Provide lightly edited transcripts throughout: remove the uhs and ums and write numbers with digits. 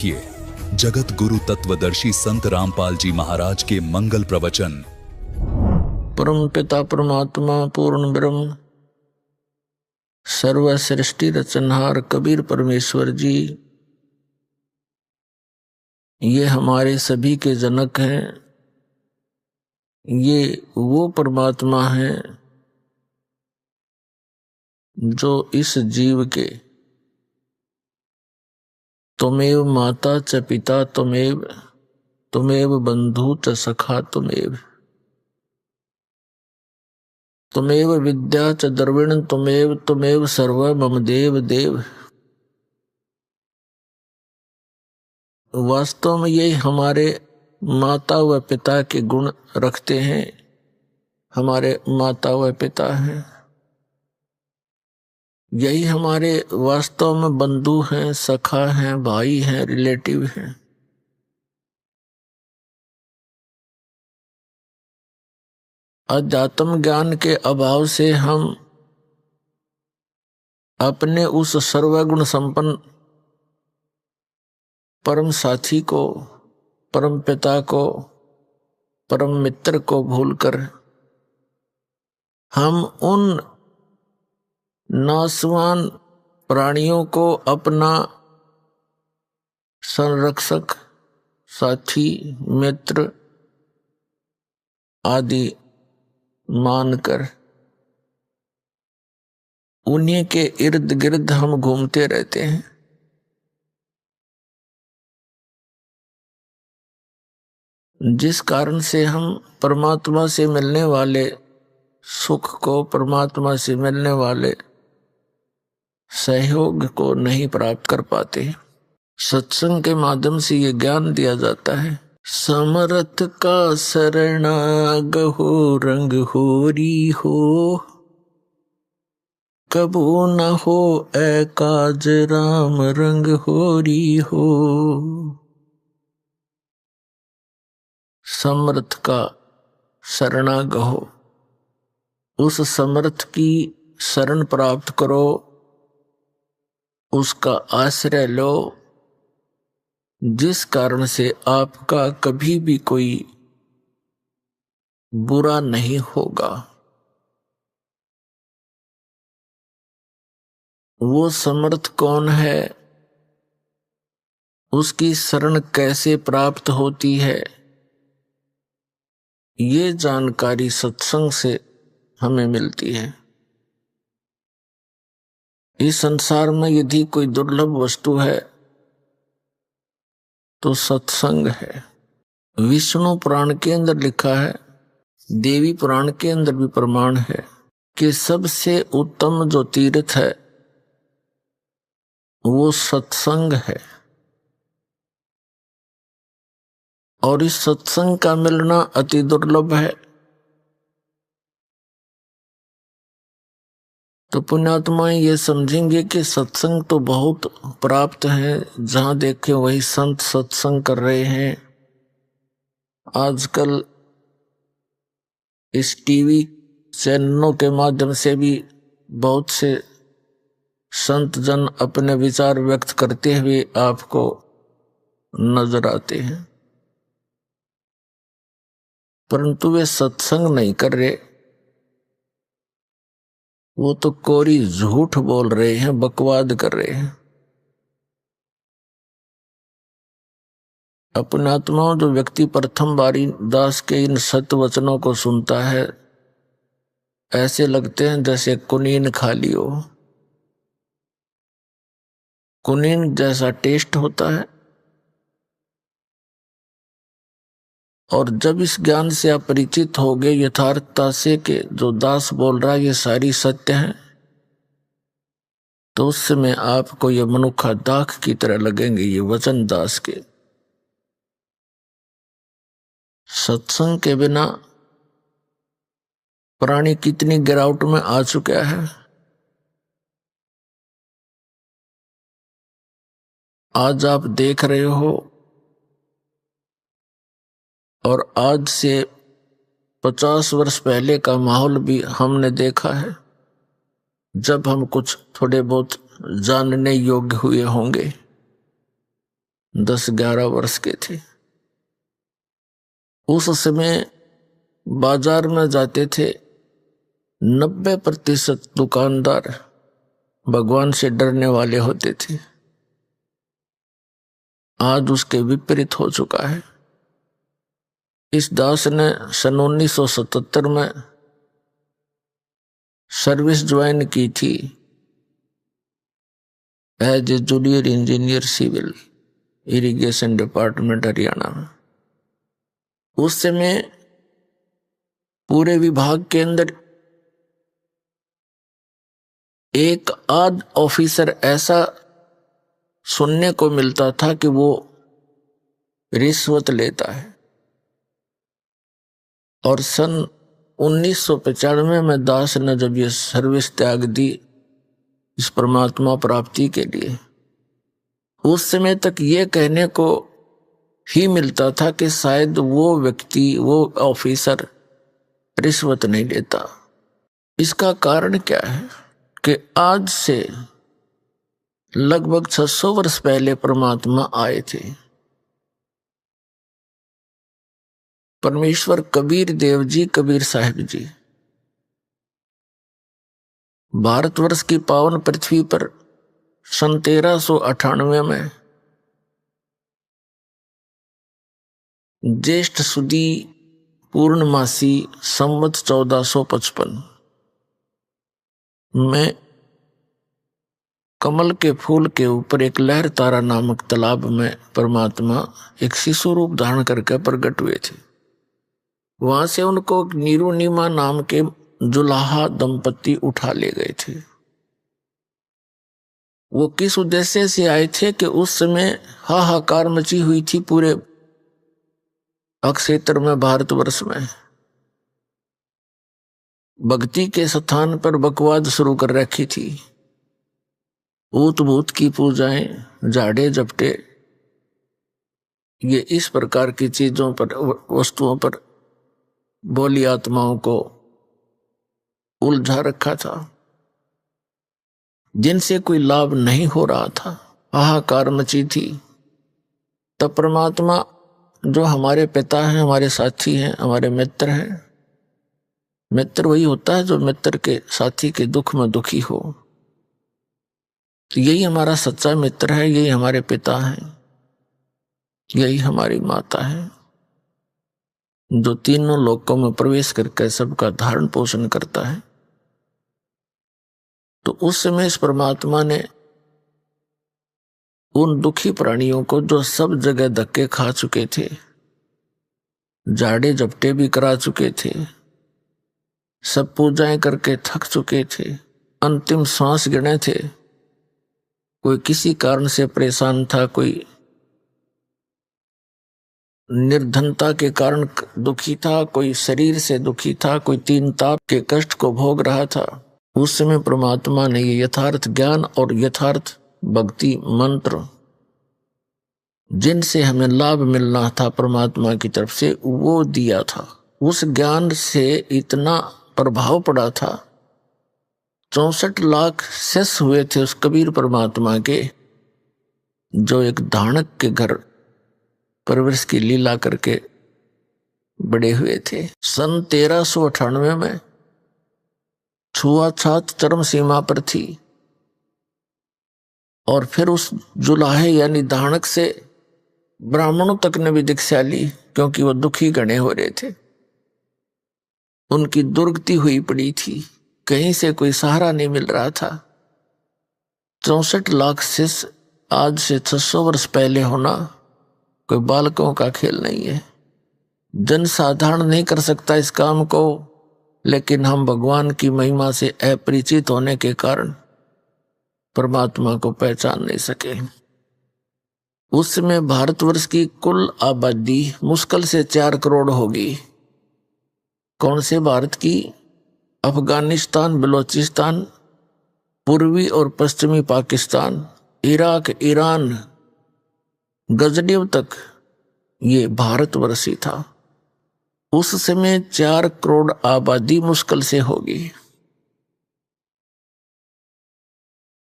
किए जगत गुरु तत्वदर्शी संत रामपाल जी महाराज के मंगल प्रवचन। परम पिता परमात्मा पूर्ण ब्रह्म सर्व सृष्टि रचनहार कबीर परमेश्वर जी ये हमारे सभी के जनक हैं। ये वो परमात्मा है जो इस जीव के त्वमेव माता च पिता त्वमेव त्वमेव बंधु च सखा त्वमेव विद्या च द्रविण त्वमेव त्वमेव सर्व मम देव देव। वास्तव में ये हमारे माता व पिता के गुण रखते हैं, हमारे माता व पिता हैं। यही हमारे वास्तव में बंधु हैं, सखा हैं, भाई हैं, रिलेटिव हैं। अध्यात्म ज्ञान के अभाव से हम अपने उस सर्वगुण संपन्न परम साथी को, परम पिता को, परम मित्र को भूलकर हम उन नासवान प्राणियों को अपना संरक्षक, साथी, मित्र आदि मानकर उन्हीं के इर्द गिर्द हम घूमते रहते हैं। जिस कारण से हम परमात्मा से मिलने वाले सुख को, परमात्मा से मिलने वाले सहयोग को नहीं प्राप्त कर पाते। सत्संग के माध्यम से ये ज्ञान दिया जाता है। समर्थ का शरणाग हो रंग होरी हो, कबू न हो ए काज राम रंग होरी हो। समर्थ का शरणाग हो, उस समर्थ की शरण प्राप्त करो, उसका आश्रय लो, जिस कारण से आपका कभी भी कोई बुरा नहीं होगा। वो समर्थ कौन है, उसकी शरण कैसे प्राप्त होती है, ये जानकारी सत्संग से हमें मिलती है। इस संसार में यदि कोई दुर्लभ वस्तु है तो सत्संग है। विष्णु पुराण के अंदर लिखा है, देवी पुराण के अंदर भी प्रमाण है कि सबसे उत्तम जो तीर्थ है वो सत्संग है। और इस सत्संग का मिलना अति दुर्लभ है। तो पुण्यात्माएं ये समझेंगे कि सत्संग तो बहुत प्राप्त है, जहां देखे वही संत सत्संग कर रहे हैं। आजकल इस टीवी चैनलों के माध्यम से भी बहुत से संत जन अपने विचार व्यक्त करते हुए आपको नजर आते हैं, परंतु वे सत्संग नहीं कर रहे। वो तो कोरी झूठ बोल रहे हैं, बकवाद कर रहे हैं। अपने आत्माओं जो व्यक्ति प्रथम बारी दास के इन सत्य वचनों को सुनता है, ऐसे लगते हैं जैसे कुनीन खा ली हो। कुनीन जैसा टेस्ट होता है। और जब इस ज्ञान से आप परिचित हो गए यथार्थता से कि जो दास बोल रहा है ये सारी सत्य है, तो उस समय आपको ये मनुखा दाख की तरह लगेंगे ये वचन दास के। सत्संग के बिना प्राणी कितनी गिरावट में आ चुका है। आज आप देख रहे हो, और आज से 50 वर्ष पहले का माहौल भी हमने देखा है, जब हम कुछ थोड़े बहुत जानने योग्य हुए होंगे। 10-11 वर्ष के थे। उस समय बाजार में जाते थे 90% दुकानदार भगवान से डरने वाले होते थे। आज उसके विपरीत हो चुका है। इस दास ने सन 1977 में सर्विस ज्वाइन की थी as a junior engineer civil irrigation department Haryana में। उस समय पूरे विभाग के अंदर एक आध ऑफिसर ऐसा सुनने को मिलता था कि वो रिश्वत लेता है। और सन 1995 में दास ने जब ये सर्विस त्याग दी इस परमात्मा प्राप्ति के लिए, उस समय तक ये कहने को ही मिलता था कि शायद वो व्यक्ति, वो ऑफिसर रिश्वत नहीं लेता। इसका कारण क्या है कि आज से लगभग 600 वर्ष पहले परमात्मा आए थे। परमेश्वर कबीर देव जी, कबीर साहिब जी भारतवर्ष की पावन पृथ्वी पर सन 1398 में ज्येष्ठ सुदी पूर्णमासी संवत 1455 में कमल के फूल के ऊपर एक लहर तारा नामक तालाब में परमात्मा एक शिशु रूप धारण करके प्रकट हुए थे। वहां से उनको नीरू नीमा नाम के जुलाहा दंपति उठा ले गए थे। वो किस उद्देश्य से आए थे कि उस समय हाहाकार मची हुई थी पूरे क्षेत्र में, भारतवर्ष में भक्ति के स्थान पर बकवाद शुरू कर रखी थी। ऊत भूत की पूजाएं, झाड़े झपटे, ये इस प्रकार की चीजों पर, वस्तुओं पर भोली आत्माओं को उलझा रखा था, जिनसे कोई लाभ नहीं हो रहा था। हाहाकार मची थी। तब परमात्मा जो हमारे पिता हैं, हमारे साथी हैं, हमारे मित्र हैं, मित्र वही होता है जो मित्र के साथी के दुख में दुखी हो, तो यही हमारा सच्चा मित्र है, यही हमारे पिता हैं, यही हमारी माता है, जो तीनों लोकों में प्रवेश करके सबका धारण पोषण करता है। तो उस समय इस परमात्मा ने उन दुखी प्राणियों को, जो सब जगह धक्के खा चुके थे, झाड़े झपटे भी करा चुके थे, सब पूजाएं करके थक चुके थे, अंतिम सांस गिने थे, कोई किसी कारण से परेशान था, कोई निर्धनता के कारण दुखी था, कोई शरीर से दुखी था, कोई तीन ताप के कष्ट को भोग रहा था। उस समय परमात्मा ने ये यथार्थ ज्ञान और यथार्थ भक्ति मंत्र, जिनसे हमें लाभ मिलना था परमात्मा की तरफ से, वो दिया था। उस ज्ञान से इतना प्रभाव पड़ा था, 64 लाख शिष्य हुए थे उस कबीर परमात्मा के, जो एक धानक के घर परवरिश की लीला करके बड़े हुए थे। सन 1398 में छुआछात चरम सीमा पर थी, और फिर उस जुलाहे यानी धानक से ब्राह्मणों तक ने भी दीक्षा ली, क्योंकि वो दुखी गणे हो रहे थे, उनकी दुर्गति हुई पड़ी थी, कहीं से कोई सहारा नहीं मिल रहा था। 64 लाख शिष्य आज से 600 वर्ष पहले होना कोई बालकों का खेल नहीं है। जन साधारण नहीं कर सकता इस काम को, लेकिन हम भगवान की महिमा से अपरिचित होने के कारण परमात्मा को पहचान नहीं सके। उस समय भारतवर्ष की कुल आबादी मुश्किल से 4 करोड़ होगी। कौन से भारत की? अफगानिस्तान, बलूचिस्तान, पूर्वी और पश्चिमी पाकिस्तान, इराक, ईरान, गजनीव तक ये भारतवर्ष ही था। उस समय 4 करोड़ आबादी मुश्किल से होगी।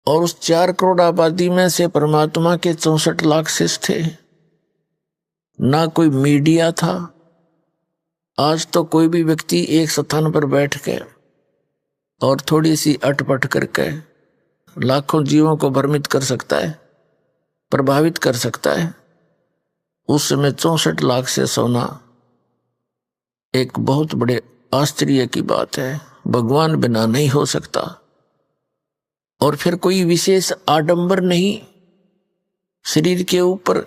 और उस 4 करोड़ आबादी में से परमात्मा के 64 लाख शिष्य थे। ना कोई मीडिया था। आज तो कोई भी व्यक्ति एक स्थान पर बैठ के और थोड़ी सी अटपट करके लाखों जीवों को भ्रमित कर सकता है, प्रभावित कर सकता है। उस समय 64 लाख से सोना एक बहुत बड़े आश्चर्य की बात है। भगवान बिना नहीं हो सकता। और फिर कोई विशेष आडंबर नहीं शरीर के ऊपर,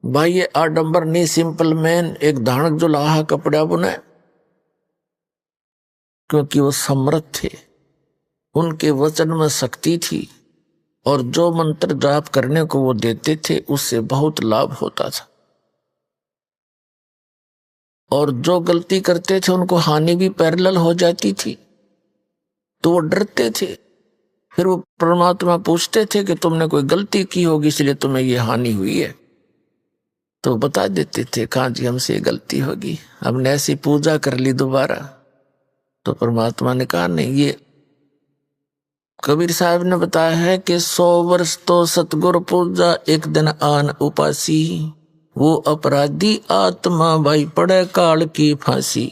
बाह्य आडंबर नहीं। सिंपल मैन एक धानक जो लाहा कपड़ा बुने, क्योंकि वो समर्थ थे, उनके वचन में शक्ति थी और जो मंत्र जाप करने को वो देते थे उससे बहुत लाभ होता था। और जो गलती करते थे उनको हानि भी पैरेलल हो जाती थी, तो वो डरते थे। फिर वो परमात्मा पूछते थे कि तुमने कोई गलती की होगी इसलिए तुम्हें ये हानि हुई है, तो बता देते थे कहाँ जी हमसे ये गलती होगी, हमने ऐसी पूजा कर ली दोबारा। तो परमात्मा ने कहा नहीं, ये कबीर साहब ने बताया है कि 100 वर्ष तो सतगुरु पूजा एक दिन आन उपासी, वो अपराधी आत्मा भाई पड़े काल की फांसी।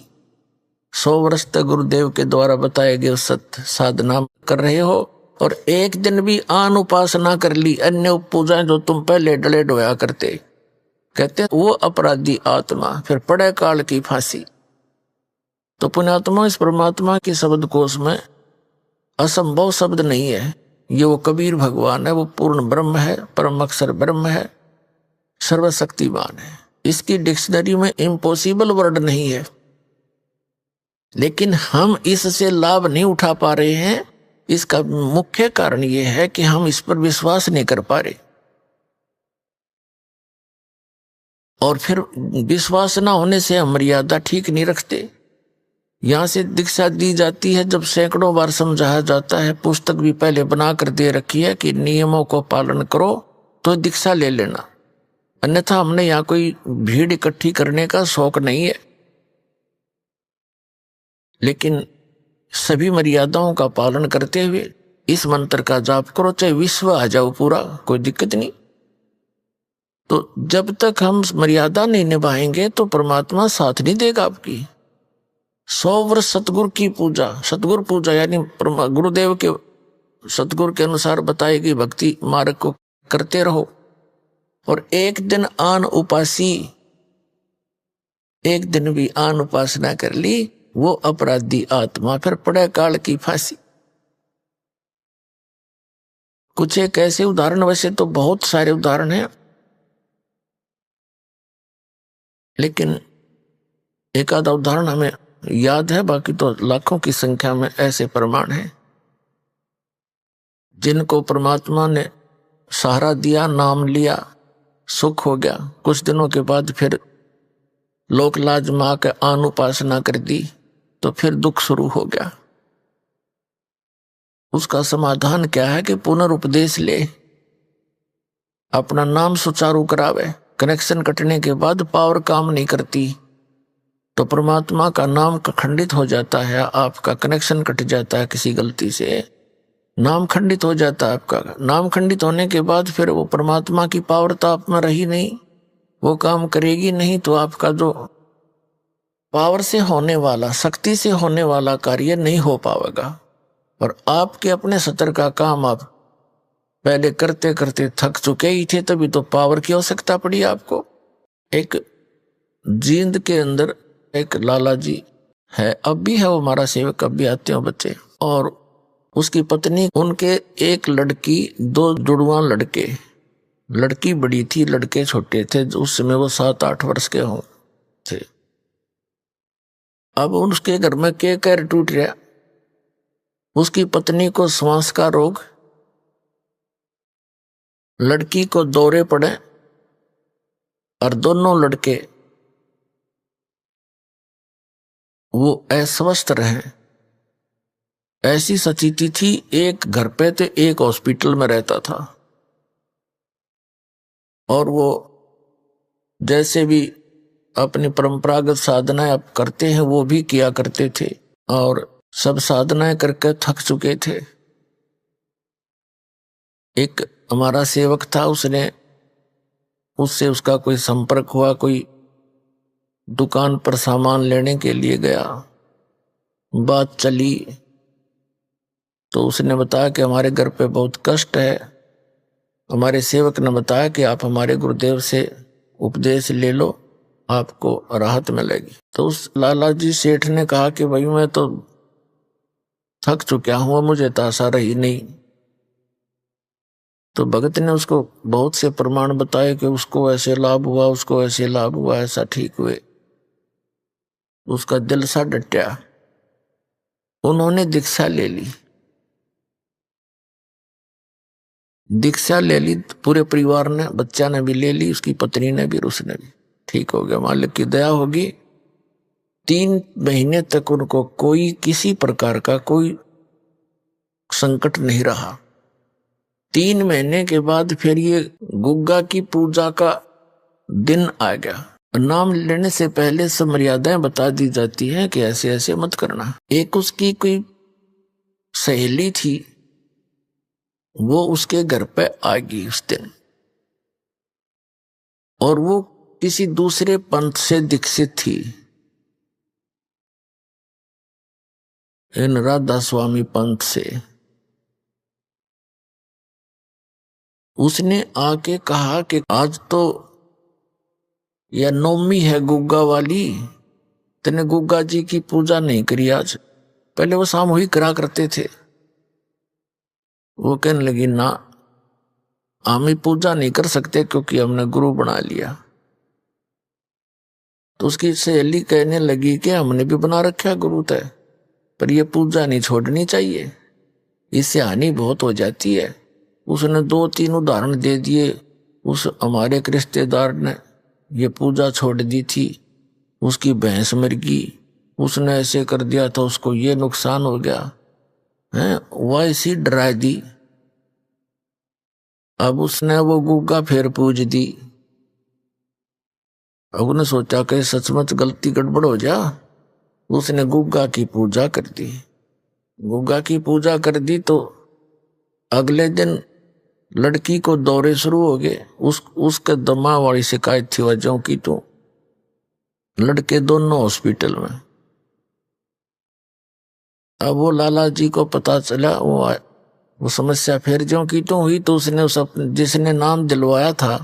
100 वर्ष तक गुरुदेव के द्वारा बताए गए सत्य साधना कर रहे हो और एक दिन भी आन उपासना कर ली, अन्य पूजा जो तुम पहले डले डोया करते, कहते वो अपराधी आत्मा फिर पड़े काल की फांसी। तो पुण्यात्मा, इस परमात्मा के शब्द कोश में असंभव शब्द नहीं है। ये वो कबीर भगवान है, वो पूर्ण ब्रह्म है, परम अक्षर ब्रह्म है, सर्वशक्तिमान है। इसकी डिक्शनरी में इम्पॉसिबल वर्ड नहीं है। लेकिन हम इससे लाभ नहीं उठा पा रहे हैं। इसका मुख्य कारण यह है कि हम इस पर विश्वास नहीं कर पा रहे। और फिर विश्वास ना होने से हम मर्यादा ठीक नहीं रखते। यहां से दीक्षा दी जाती है, जब सैकड़ों बार समझाया जाता है, पुस्तक भी पहले बना कर दे रखी है कि नियमों को पालन करो तो दीक्षा ले लेना, अन्यथा हमने यहाँ कोई भीड़ इकट्ठी करने का शौक नहीं है। लेकिन सभी मर्यादाओं का पालन करते हुए इस मंत्र का जाप करो, चाहे विश्व आ जाओ पूरा, कोई दिक्कत नहीं। तो जब तक हम मर्यादा नहीं निभाएंगे तो परमात्मा साथ नहीं देगा आपकी। 100 वर्ष सतगुरु की पूजा, सतगुरु पूजा यानी गुरुदेव के सतगुरु के अनुसार बताई गई भक्ति मार्ग को करते रहो। और एक दिन आन उपासी, एक दिन भी आन उपासना कर ली, वो अपराधी आत्मा फिर पड़े काल की फांसी। कुछ एक ऐसे उदाहरण, वैसे तो बहुत सारे उदाहरण हैं, लेकिन एक आधा उदाहरण हमें याद है, बाकी तो लाखों की संख्या में ऐसे प्रमाण हैं जिनको परमात्मा ने सहारा दिया, नाम लिया, सुख हो गया। कुछ दिनों के बाद फिर लोक लाज मां के आन उपासना कर दी तो फिर दुख शुरू हो गया। उसका समाधान क्या है कि पुनरुपदेश ले, अपना नाम सुचारू करावे। कनेक्शन कटने के बाद पावर काम नहीं करती तो परमात्मा का नाम खंडित हो जाता है, आपका कनेक्शन कट जाता है किसी गलती से, नाम खंडित हो जाता है आपका। नाम खंडित होने के बाद फिर वो परमात्मा की पावर तो आप में रही नहीं, वो काम करेगी नहीं, तो आपका जो पावर से होने वाला, शक्ति से होने वाला कार्य नहीं हो पाएगा। और आपके अपने सतर का काम आप पहले करते करते थक चुके ही थे, तभी तो पावर की आवश्यकता पड़ी आपको। एक जींद के अंदर एक लाला जी है, अब भी है वो हमारा सेवक, अब भी आते हैं बच्चे, और उसकी पत्नी, उनके एक लड़की, 2 जुड़वा लड़के, लड़की बड़ी थी, लड़के छोटे थे। उस समय वो 7-8 वर्ष के हों थे। अब उसके घर में के कैर टूट गया। उसकी पत्नी को श्वास का रोग, लड़की को दौरे पड़े, और दोनों लड़के वो अस्वस्थ रहे। ऐसी स्थिति थी, एक घर पे तो एक हॉस्पिटल में रहता था। और वो जैसे भी अपनी परंपरागत साधनाएं आप करते हैं वो भी किया करते थे, और सब साधनाएं करके थक चुके थे। एक हमारा सेवक था, उससे उसका कोई संपर्क हुआ, कोई दुकान पर सामान लेने के लिए गया, बात चली तो उसने बताया कि हमारे घर पे बहुत कष्ट है। हमारे सेवक ने बताया कि आप हमारे गुरुदेव से उपदेश ले लो, आपको राहत मिलेगी। तो उस लाला जी सेठ ने कहा कि भाई मैं तो थक चुका हूं, मुझे तो आशा रही नहीं। तो भगत ने उसको बहुत से प्रमाण बताए कि उसको ऐसे लाभ हुआ, उसको ऐसे लाभ हुआ, ऐसा ठीक हुए। उसका दिल सा डटा। उन्होंने दीक्षा ले ली। दीक्षा ले ली पूरे परिवार ने, बच्चा ने भी ले ली, उसकी पत्नी ने भी, उसने भी। ठीक हो गया, मालिक की दया होगी। 3 महीने तक उनको कोई किसी प्रकार का कोई संकट नहीं रहा। 3 महीने के बाद फिर ये गुग्गा की पूजा का दिन आ गया। नाम लेने से पहले सब मर्यादाएं बता दी जाती हैं कि ऐसे ऐसे मत करना। एक उसकी कोई सहेली थी, वो उसके घर पे आ गई उस दिन, और वो किसी दूसरे पंथ से दीक्षित थी, इन राधा स्वामी पंथ से। उसने आके कहा कि आज तो यह नवमी है गुग्गा वाली, तेने गुग्गा जी की पूजा नहीं करी आज। पहले वो सामूहिक करा करते थे। वो कहने लगी ना, हम पूजा नहीं कर सकते क्योंकि हमने गुरु बना लिया। तो उसकी सहेली कहने लगी कि हमने भी बना रखा गुरु तय, पर यह पूजा नहीं छोड़नी चाहिए, इससे हानि बहुत हो जाती है। उसने 2-3 उदाहरण दे दिए। उस हमारे एक रिश्तेदार ने ये पूजा छोड़ दी थी, उसकी भैंस मर गई, उसने ऐसे कर दिया था, उसको ये नुकसान हो गया है, वैसी डरा दी। अब उसने वो गुग्गा फिर पूज दी। अब उसने सोचा कि सचमुच गलती गड़बड़ हो जा, उसने गुग्गा की पूजा कर दी। गुग्गा की पूजा कर दी तो अगले दिन लड़की को दौरे शुरू हो गए। उसके दमा वाली शिकायत थी वजहों की, तो लड़के दोनों हॉस्पिटल में। अब वो लाला जी को पता चला, वो समस्या फिर ज्यों की तो हुई। तो उसने जिसने नाम दिलवाया था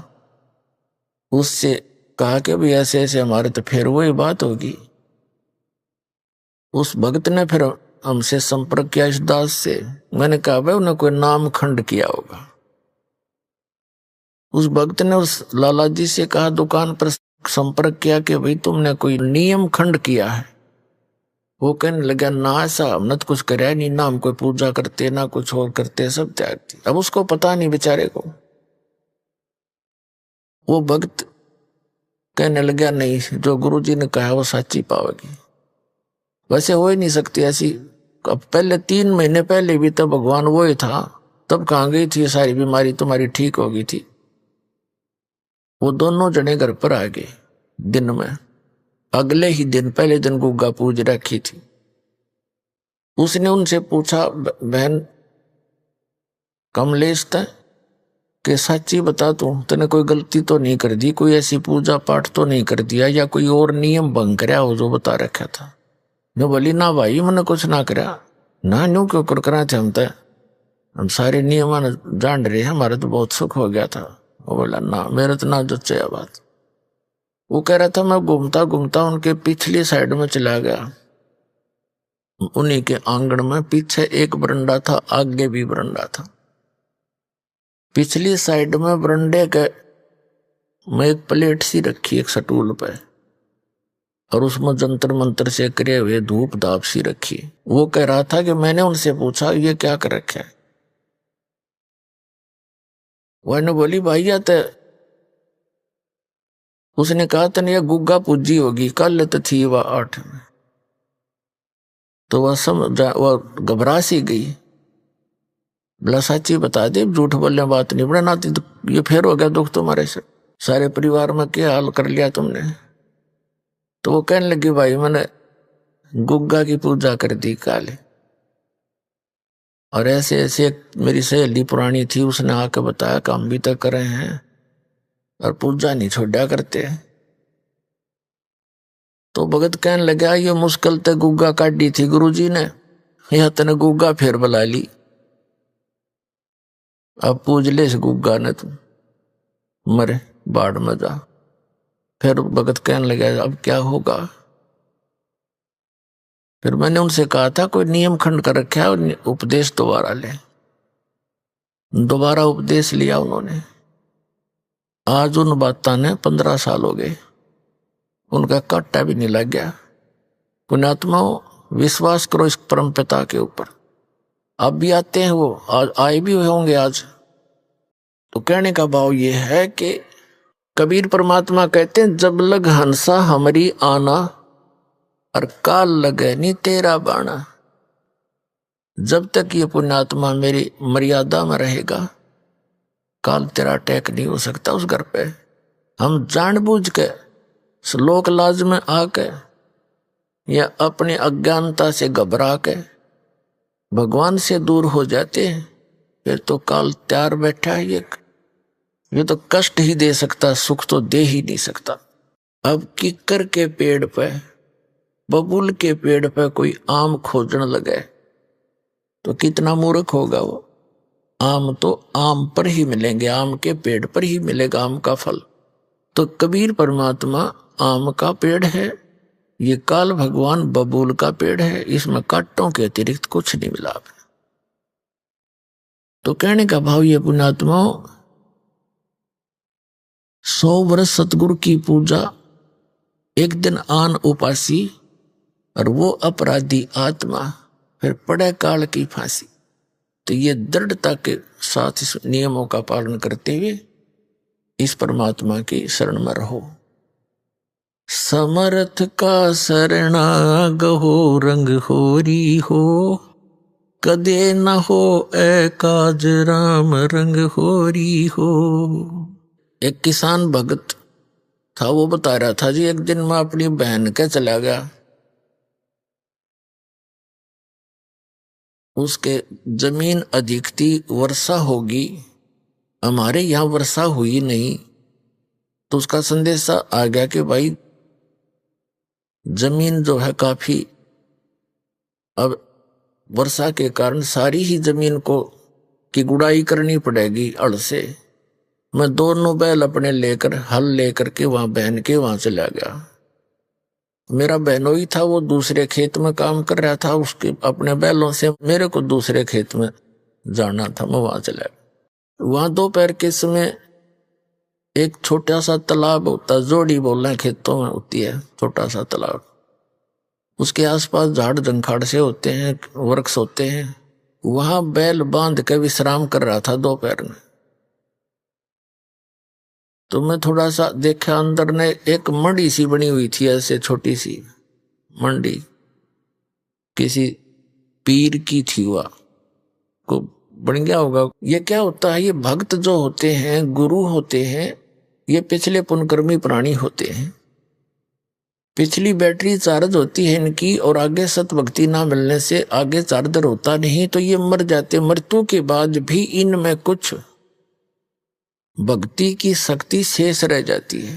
उससे कहा कि भाई ऐसे ऐसे हमारे तो फिर वही बात होगी। उस भक्त ने फिर हमसे संपर्क किया इस दास से। मैंने कहा भाई उन्हें कोई नाम खंड किया होगा। उस भक्त ने उस लाला जी से कहा, दुकान पर संपर्क किया कि भाई तुमने कोई नियम खंड किया है। वो कहने लगा ना, ऐसा हमने तो कुछ कराया नहीं, ना हम कोई पूजा करते ना कुछ और करते, सब त्याग दी। अब उसको पता नहीं बेचारे को। वो भक्त कहने लगा नहीं, जो गुरुजी ने कहा वो सच्ची पावेगी। वैसे हो ही नहीं सकती ऐसी। अब पहले 3 महीने पहले भी तो भगवान वो ही था, तब कहाँ गई थी सारी बीमारी तुम्हारी ठीक हो गई थी। वो दोनों जने घर पर आ गए दिन में। अगले ही दिन, पहले दिन गुग्गा पूज रखी थी। उसने उनसे पूछा, बहन कमलेश था कि सच्ची बता तू, तूने कोई गलती तो नहीं कर दी, कोई ऐसी पूजा पाठ तो नहीं कर दिया, या कोई और नियम भंग कराया हो जो बता रखा था? नो बोली ना भाई, मैंने कुछ ना करा ना, न्यू क्यों कर करा थे, हम सारे नियम जान रहे, हमारा तो बहुत सुख हो गया था। वो बोला ना, मेरे तो ना जच्चे बात। वो कह रहा था मैं घूमता घूमता उनके पिछली साइड में चला गया। उन्हीं के आंगन में पीछे एक बरंडा था, आगे भी बरंडा था। पिछली साइड में बरंडे के में एक प्लेट सी रखी एक सटूल पे, और उसमें जंतर मंत्र से करे हुए धूप धाप सी रखी। वो कह रहा था कि मैंने उनसे पूछा ये क्या कर रखा है? वह बोली भैया तो, उसने कहा तने ये गुग्गा पूजी होगी, कल तो थी वह 8 में। तो वह घबरा सी गई। बोला सच्ची बता दे, झूठ बोलने बात नहीं बनाती। तो ये फिर हो गया दुख तुम्हारे से, सारे परिवार में क्या हाल कर लिया तुमने? तो वो कहने लगी भाई मैंने गुग्गा की पूजा कर दी काले। और ऐसे ऐसे एक मेरी सहेली पुरानी थी, उसने आके बताया कि हम भी तो कर रहे हैं और पूजा नहीं छोड़ा करते। तो भगत कहने लगा ये मुश्किल ते गुग्गा काटी थी गुरुजी ने, यह तने गुग्गा फिर बुला ली, अब पूज ले इस गुग्गा ने, तू मरे बाढ़ में जा। फिर भगत कहने लगा अब क्या होगा। फिर मैंने उनसे कहा था कोई नियम खंड कर रखा है, उपदेश दोबारा ले। दोबारा उपदेश लिया उन्होंने। आज उन बातों ने 15 साल हो गए, उनका कांटा भी नहीं लग गया। पुण्यात्माओं, विश्वास करो इस परम पिता के ऊपर। अब भी आते हैं वो, आज आए भी होंगे आज। तो कहने का भाव ये है कि कबीर परमात्मा कहते हैं जब लग हंसा हमारी आना और काल लगे नी तेरा बाणा। जब तक ये पुण्यात्मा मेरी मर्यादा में रहेगा, काल तेरा अटैक नहीं हो सकता उस घर पे। हम जानबूझ के श्लोक लाज में आके या अपनी अज्ञानता से घबरा के भगवान से दूर हो जाते हैं, फिर तो काल तैयार बैठा है। ये तो कष्ट ही दे सकता, सुख तो दे ही नहीं सकता। अब किक्कर के पेड़ पे, बबूल के पेड़ पे कोई आम खोजने लगे तो कितना मूर्ख होगा वो। आम तो आम पर ही मिलेंगे, आम के पेड़ पर ही मिलेगा आम का फल। तो कबीर परमात्मा आम का पेड़ है, ये काल भगवान बबूल का पेड़ है, इसमें कांटों के अतिरिक्त कुछ नहीं मिला। तो कहने का भाव ये पुण्यात्माओं, 100 वर्ष सतगुरु की पूजा, एक दिन आन उपासी और वो अपराधी आत्मा, फिर पड़े काल की फांसी। तो ये दृढ़ता के साथ इस नियमों का पालन करते हुए इस परमात्मा की शरण में रहो। समर्थ का शरणागहो रंग होरी हो, कदे न हो ए काज राम रंग होरी हो। एक किसान भगत था, वो बता रहा था जी एक दिन मैं अपनी बहन के चला गया, उसके जमीन अधिक थी, वर्षा होगी, हमारे यहाँ वर्षा हुई नहीं। तो उसका संदेशा आ गया कि भाई जमीन जो है काफी, अब वर्षा के कारण सारी ही जमीन को की गुड़ाई करनी पड़ेगी हल से। मैं दोनों बैल अपने लेकर, हल लेकर के वहां बहन के वहां चला गया। मेरा बहनोई था, वो दूसरे खेत में काम कर रहा था, उसके अपने बैलों से मेरे को दूसरे खेत में जाना था, मैं वहां चला गया। वहां दोपहर के समय एक छोटा सा तालाब होता, जोड़ी बोल रहे खेतों में होती है छोटा सा तालाब, उसके आसपास झाड़ जंखाड़ से होते हैं, वृक्ष होते हैं। वहां बैल बांध के विश्राम कर रहा था दोपहर में। तो मैं थोड़ा सा देखा, अंदर ने एक मंडी सी बनी हुई थी, ऐसे छोटी सी मंडी, किसी पीर की थी, वह को बन गया होगा। ये क्या होता है, ये भक्त जो होते हैं, गुरु होते हैं, ये पिछले पुण्यकर्मी प्राणी होते हैं। पिछली बैटरी चार्ज होती है इनकी, और आगे सत भक्ति ना मिलने से आगे चार्जर होता नहीं, तो ये मर जाते। मृत्यु के बाद भी इनमें कुछ भक्ति की शक्ति शेष रह जाती है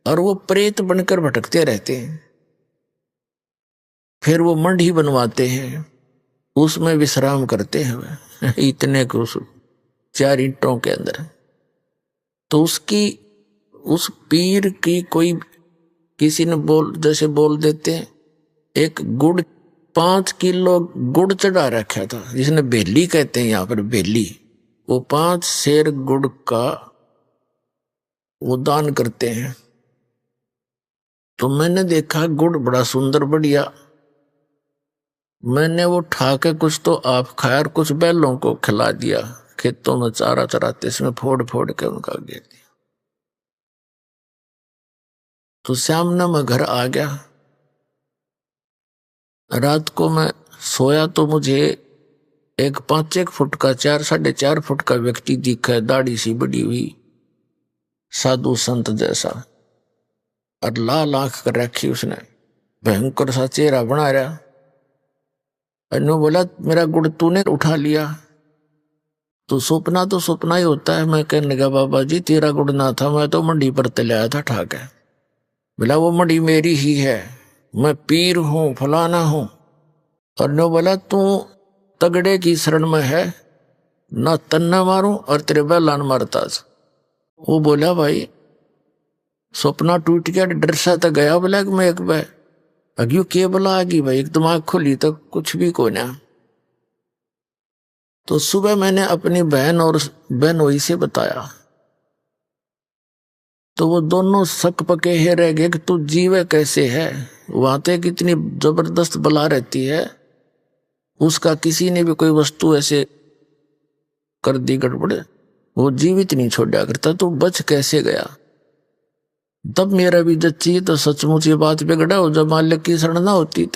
और वो प्रेत बनकर भटकते रहते हैं। फिर वो मंडी बनवाते हैं, उसमें विश्राम करते हैं इतने कुछ 4 ईंटों के अंदर। तो उसकी, उस पीर की कोई किसी ने जैसे बोल देते हैं, एक गुड़ 5 किलो गुड़ चढ़ा रखा था, जिसने बेली कहते हैं यहाँ पर, बेली, वो 5 सेर गुड़ का वो दान करते हैं। तो मैंने देखा गुड़ बड़ा सुंदर बढ़िया, मैंने वो उठा के कुछ तो आप खाया और कुछ बैलों को खिला दिया, खेतों में चारा चराते इसमें फोड़ फोड़ के उनका गिर दिया। तो शाम ने मैं घर आ गया। रात को मैं सोया तो मुझे एक 5-1 फुट का, 4-4.5 फुट का व्यक्ति दिखा, दाढ़ी सी बड़ी हुई, साधु संत जैसा, और लाल आंख कर रखी उसने, भयंकर सा चेहरा बना रहा। अन्नू बोला मेरा गुड़ तूने उठा लिया, तो सपना ही होता है। मैं कहने लगा बाबा जी तेरा गुड़ ना था, मैं तो मंडी पर तलाया था ठाक है। बोला वो मंडी मेरी ही है, मैं पीर हूं फलाना हूं। अन्नू बोला तू तगड़े की शरण में है, ना तन्ना मारूं और तेरे बैलान मारता। वो बोला भाई सपना टूट गया, डर सा तो गया। बोला कि मैं एक बार अग्यू के बोला आगी भाई, एक दिमाग खुली तो कुछ भी को ना। तो सुबह मैंने अपनी बहन और बहनोई से बताया, तो वो दोनों शक पके ही रह गए कि तू जीवे कैसे है। वहां तक इतनी जबरदस्त बला रहती है, उसका किसी ने भी कोई वस्तु ऐसे कर दी गड़बड़, वो जीवित नहीं छोड़ा करता, तो बच कैसे गया। तब मेरा भी जच्ची तो सचमुच ये बात बिगड़ा हो, जब मालिक की शरण ना होती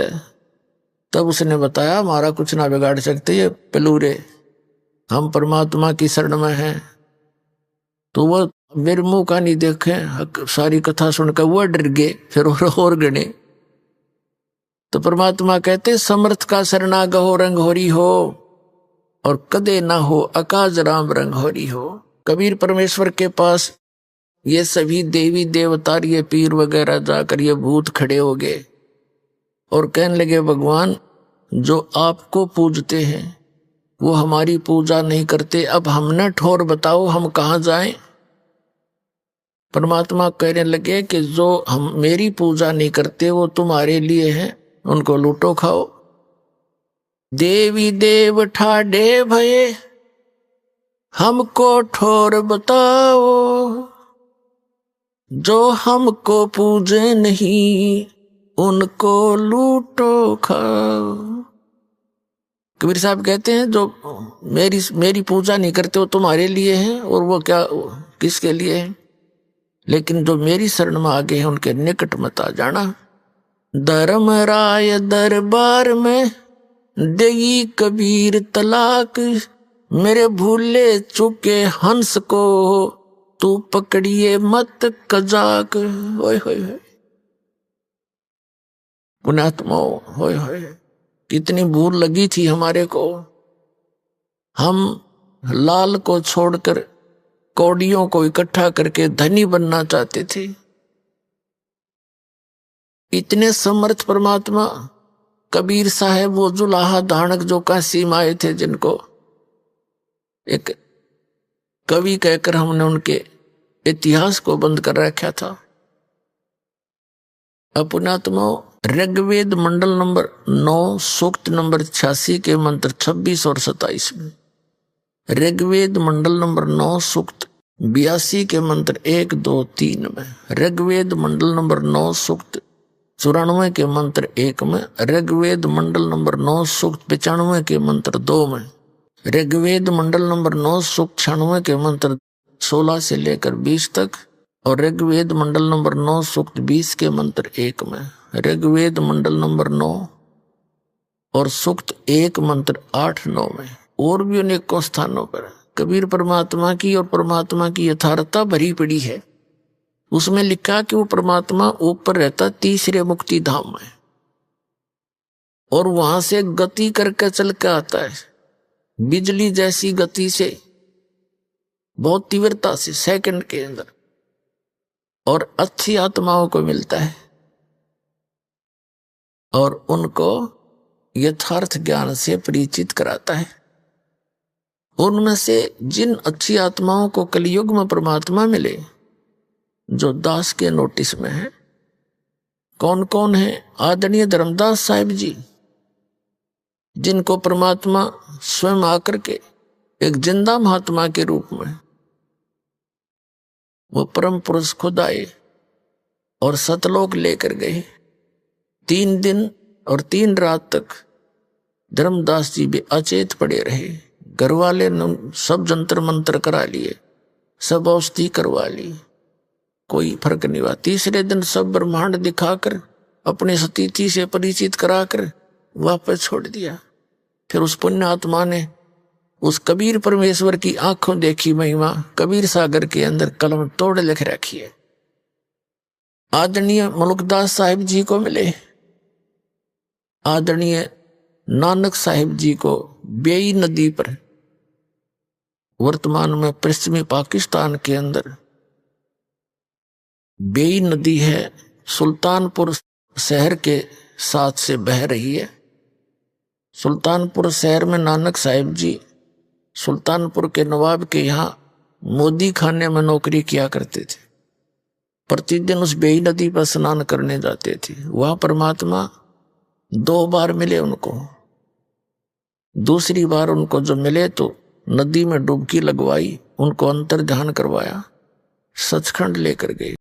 तब उसने बताया हमारा कुछ ना बिगाड़ सकते ये पेलूरे, हम परमात्मा की शरण में हैं। तो वो मेरे मुंह का नहीं देखे, सारी कथा सुनकर वो डर गए, फिर और गणे। तो परमात्मा कहते समर्थ का शरणा गहो रंग होरी हो, और कदे ना हो अकाज राम रंग होरी हो। कबीर परमेश्वर के पास ये सभी देवी देवता ये पीर वगैरह जाकर ये भूत खड़े हो गए और कहने लगे भगवान जो आपको पूजते हैं वो हमारी पूजा नहीं करते, अब हमने ठोर बताओ हम कहाँ जाएं। परमात्मा कहने लगे कि जो हम मेरी पूजा नहीं करते वो तुम्हारे लिए हैं, उनको लूटो खाओ। देवी देव ठाडे भये हमको ठोर बताओ, जो हमको पूजे नहीं उनको लूटो खाओ। कबीर साहब कहते हैं जो मेरी पूजा नहीं करते वो तुम्हारे लिए हैं, और वो क्या किसके लिए है, लेकिन जो मेरी शरण में आ गए हैं उनके निकट मत आ जाना। धर्म राय दरबार में देगी कबीर तलाक, मेरे भूले चुके हंस को तू पकड़िए मत कजाक। होय होय पुण्यात्मा, होय होय कितनी भूल लगी थी हमारे को। हम लाल को छोड़कर कौड़ियों को इकट्ठा करके धनी बनना चाहते थे। इतने समर्थ परमात्मा कबीर साहब वो जुलाहा धानक जो काशी में आए थे, जिनको एक कवि कहकर हमने उनके इतिहास को बंद कर रखा था। अपनात्मा ऋग्वेद मंडल नंबर 9 सूक्त नंबर 86 के मंत्र 26 और 27 में, ऋग्वेद मंडल नंबर 9 सूक्त 82 के मंत्र 1, 2, 3 में, ऋग्वेद मंडल नंबर 9 सूक्त 94 के मंत्र 1 में, ऋग्वेद मंडल नंबर 9 सूक्त 95 के मंत्र 2 में, ऋग्वेद मंडल नंबर 9 सूक्त 96 के मंत्र 16 से लेकर 20 तक, और ऋग्वेद मंडल नंबर 9 सूक्त 20 के मंत्र 1 में, ऋग्वेद मंडल नंबर 9 और सूक्त 1 मंत्र 8, 9 में, और भी अनेकों स्थानों पर कबीर परमात्मा की और परमात्मा की यथार्थता भरी पड़ी है। उसमें लिखा कि वो परमात्मा ऊपर रहता तीसरे मुक्ति धाम में, और वहां से गति करके चल के आता है, बिजली जैसी गति से, बहुत तीव्रता से, सेकंड के अंदर, और अच्छी आत्माओं को मिलता है और उनको यथार्थ ज्ञान से परिचित कराता है। उनमें से जिन अच्छी आत्माओं को कलयुग में परमात्मा मिले, जो दास के नोटिस में है, कौन कौन है? आदरणीय धर्मदास साहिब जी, जिनको परमात्मा स्वयं आकर के एक जिंदा महात्मा के रूप में वो परम पुरुष खुद आए और सतलोक लेकर गए। 3 दिन और 3 रात तक धर्मदास जी भी अचेत पड़े रहे। घर वाले सब जंतर मंत्र करा लिए, सब औषधि करवा ली, कोई फर्क नहीं हुआ। तीसरे दिन सब ब्रह्मांड दिखाकर अपने स्थिति से परिचित कराकर वापस छोड़ दिया। फिर उस पुण्य आत्मा ने उस कबीर परमेश्वर की आंखों देखी महिमा कबीर सागर के अंदर कलम तोड़ लिख रखी है। आदरणीय मलुकदास साहिब जी को मिले, आदरणीय नानक साहिब जी को बेई नदी पर, वर्तमान में पश्चिमी पाकिस्तान के अंदर बेई नदी है, सुल्तानपुर शहर के साथ से बह रही है। सुल्तानपुर शहर में नानक साहिब जी सुल्तानपुर के नवाब के यहाँ मोदी खाने में नौकरी किया करते थे। प्रतिदिन उस बेई नदी पर स्नान करने जाते थे। वह परमात्मा 2 बार मिले उनको। दूसरी बार उनको जो मिले तो नदी में डुबकी लगवाई, उनको अंतर ध्यान करवाया, सचखंड लेकर गए।